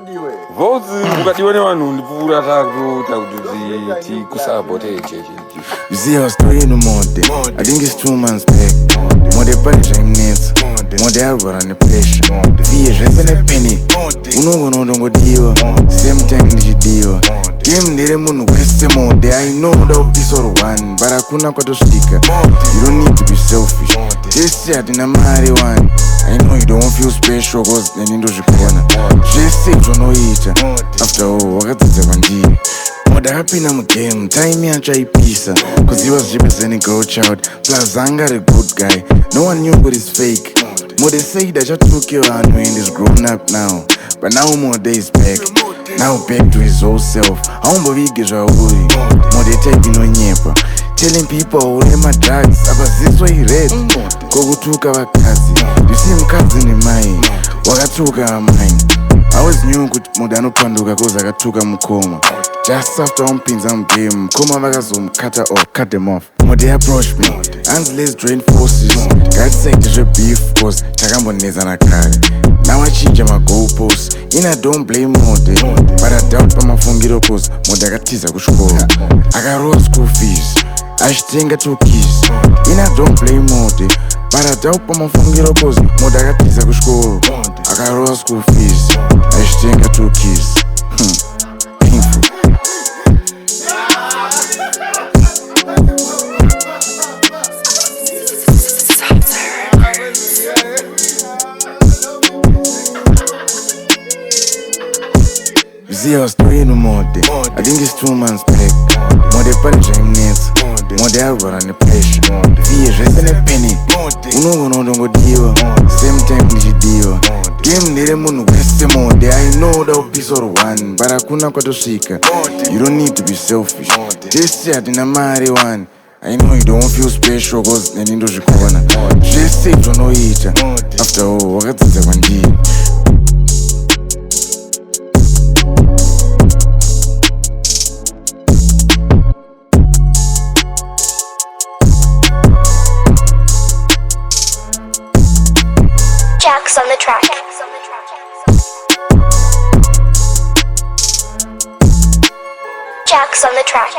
Voltz ukadiwa ne vanhu ndipfuura takuti kusabote JT. You see our story in the Modhe. I think it's 2 months back. Modhe panisha imnetsa. Modhe arwara nepressure. Viye zvese nepeni. Unongonodiwa. Same time ndichidiwa. Game ndere munhu wese Modhe. I know that this all one, but hakuna kwatosvika. You don't need to be selfish. Jesse hatina mari one. I know you don't feel special cause nendozvikona. Zvese zvonoita. After all, wakadzidza kwandiri. Modhe akapinda mugame, time yacho aipisa. Cause he was representing girl child. Plus anga a good guy. No one knew what is fake. Modhe said that took your hand and is grown up now. But now Modhe is back. Now back to his old self. Haumbovige zvauri. Modhe taipinwa nyepa. Telling people ule my drugs. Abaziswa ired. Kokutuka vakadzi. You see mukadzi nemai. Wakatuka amai. I always knew kuti Modhe anopanduka cause akatuka mukoma. Just after umpinza mugame, mukoma vakazomukata or cut them off. Modhe approached me. Hands let's join forces. Ngatisaite zvebeef cause takambonetsana kare. Now I change my goalposts. I don't blame Modhe, but I doubt pamafungiro cause Modhe akatiza kuchikoro. Akarowa school fees. Achitenga 2 keys. I don't blame Modhe, but I doubt pamafungiro cause Modhe akatiza kuchikoro. Akarowa school fees. Achitenga 2 keys. Painful. You see our story in the Modhe. I think it's 2 months back. Modhe panisha imnetsa. Modhe arwara nepressure. Viye zvese nepeni. Unongonodiwa. Same time ndichidiwa. Game ndere munhu wese Modhe. I know that this all one, but hakuna kwatosvika. You don't need to be selfish. Jesse hatina mari one. I know you don't feel special cause nendozvikona. Zvese zvonoita. After all, wakadzidza kwandiri. Jax on the track. Jax on the track.